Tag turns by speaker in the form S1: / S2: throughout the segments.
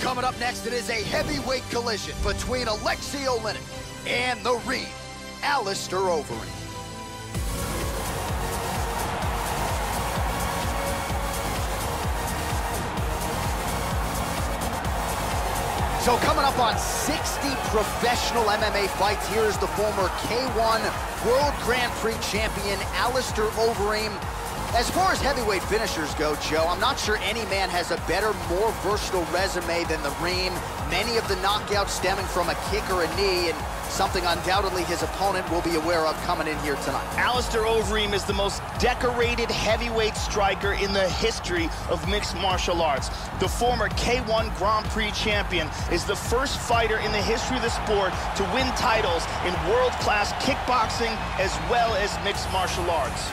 S1: Coming up next, it is a heavyweight collision between Oleinik and the Reed, Overeem. So coming up on 60 professional MMA fights, here is the former K1 World Grand Prix champion, Overeem. As far as heavyweight finishers go, Joe, I'm not sure any man has a better, more versatile resume than the Reem. Many of the knockouts stemming from a kick or a knee, and something undoubtedly his opponent will be aware of coming in here tonight.
S2: Overeem is the most decorated heavyweight striker in the history of mixed martial arts. The former K1 Grand Prix champion is the first fighter in the history of the sport to win titles in world-class kickboxing as well as mixed martial arts.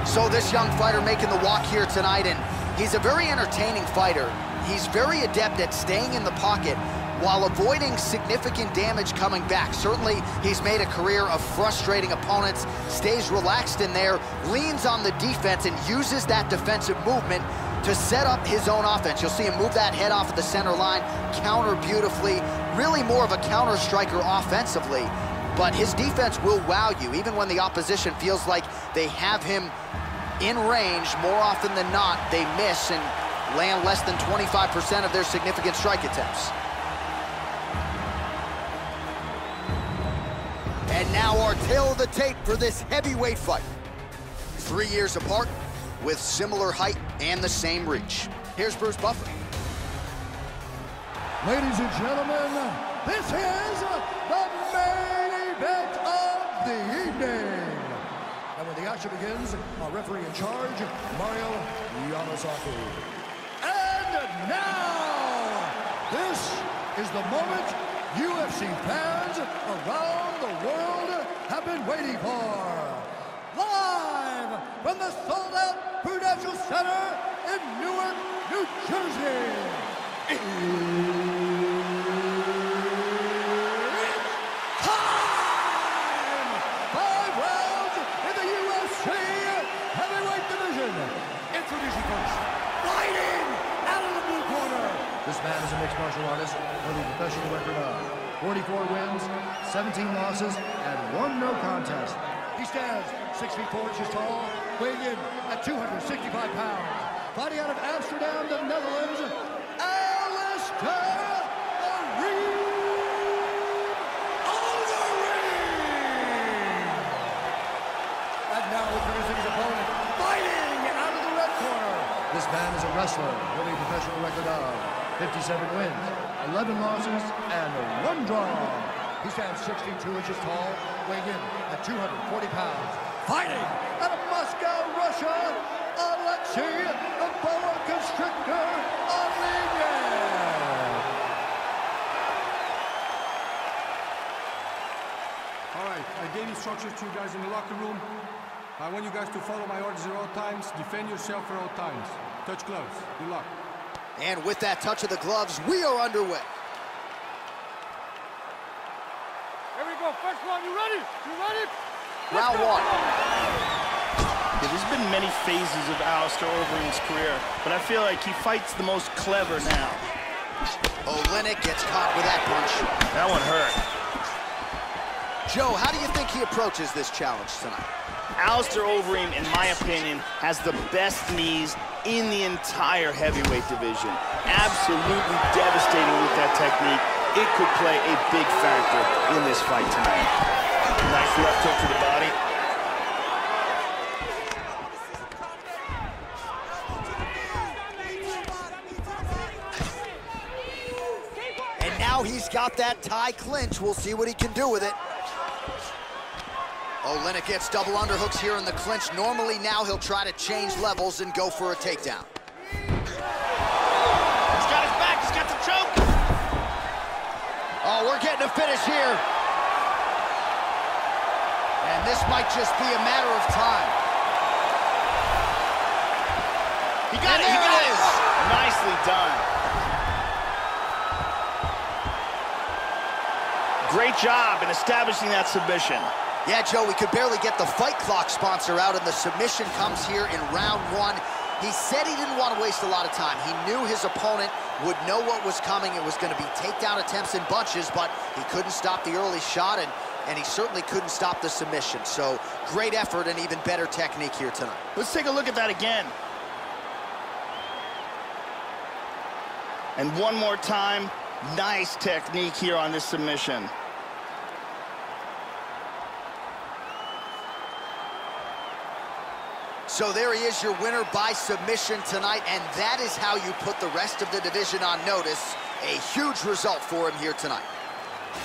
S1: So this young fighter making the walk here tonight, and he's a very entertaining fighter. He's very adept at staying in the pocket while avoiding significant damage coming back. Certainly, he's made a career of frustrating opponents, stays relaxed in there, leans on the defense, and uses that defensive movement to set up his own offense. You'll see him move that head off of the center line, counter beautifully, really more of a counter striker offensively. But his defense will wow you, even when the opposition feels like they have him in range. More often than not, they miss and land less than 25% of their significant strike attempts. And now our tale of the tape for this heavyweight fight. 3 years apart, with similar height and the same reach. Here's Bruce Buffer.
S3: Ladies and gentlemen, this is the main event of the evening. And when the action begins, our referee in charge, Mario Yamasaki. And now, this is the moment UFC fans around the world have been waiting for. Live from the sold-out Prudential Center in Newark, New Jersey. It's time! 5 rounds in the UFC heavyweight division. Introducing first, fighting out of the blue corner. This man is a mixed martial artist with a professional record of 44 wins, 17 losses, and 1 no contest. He stands 6 feet 4 inches tall, weighing in at 265 pounds. Fighting out of Amsterdam, the Netherlands, and now introducing his opponent, fighting out of the red corner. This man is a wrestler with a professional record of 57 wins, 11 losses, and 1 draw. He stands 6 feet 2 inches tall, weighing in at 240 pounds. Fighting out of Moscow, Russia, Alexei, a boa constrictor, Oleinik.
S4: All right, I gave instructions to you guys in the locker room. I want you guys to follow my orders at all times, defend yourself at all times. Touch gloves. Good luck.
S1: And with that touch of the gloves, we are underway.
S5: Here we go, first round, you ready? You ready?
S1: Round 1.
S2: Yeah, there's been many phases of Overeem's career, but I feel like he fights the most clever now.
S1: Oleinik gets caught with that punch.
S2: That one hurt.
S1: Joe, how do you think he approaches this challenge tonight?
S2: Overeem, in my opinion, has the best knees in the entire heavyweight division. Absolutely devastating with that technique. It could play a big factor in this fight tonight. Nice left hook to the body.
S1: And now he's got that tie clinch. We'll see what he can do with it. Oleinik gets double underhooks here in the clinch. Normally now he'll try to change levels and go for a takedown.
S2: He's got his back, he's got the choke.
S1: Oh, we're getting a finish here. And this might just be a matter of time.
S2: He got it, he got it. Nicely done. Great job in establishing that submission.
S1: Yeah, Joe, we could barely get the Fight Clock sponsor out, and the submission comes here in round one. He said he didn't want to waste a lot of time. He knew his opponent would know what was coming. It was going to be takedown attempts in bunches, but he couldn't stop the early shot, and he certainly couldn't stop the submission. So great effort and even better technique here tonight.
S2: Let's take a look at that again. And one more time, nice technique here on this submission.
S1: So there he is, your winner by submission tonight, and that is how you put the rest of the division on notice. A huge result for him here tonight.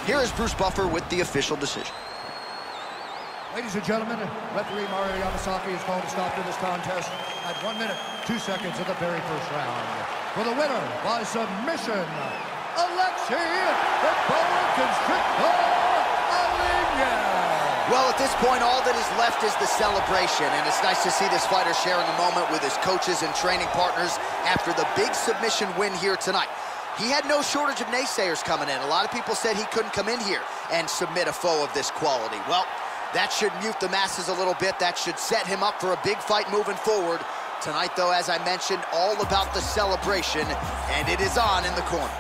S1: Here is Bruce Buffer with the official decision.
S3: Ladies and gentlemen, referee Mario Yamasaki has called a stop to this contest at 1 minute, 2 seconds of the very first round. For the winner by submission, Alexei the Boa Constrictor Oleinik.
S1: Well, at this point, all that is left is the celebration, and it's nice to see this fighter sharing a moment with his coaches and training partners after the big submission win here tonight. He had no shortage of naysayers coming in. A lot of people said he couldn't come in here and submit a foe of this quality. Well, that should mute the masses a little bit. That should set him up for a big fight moving forward. Tonight, though, as I mentioned, all about the celebration, and it is on in the corner.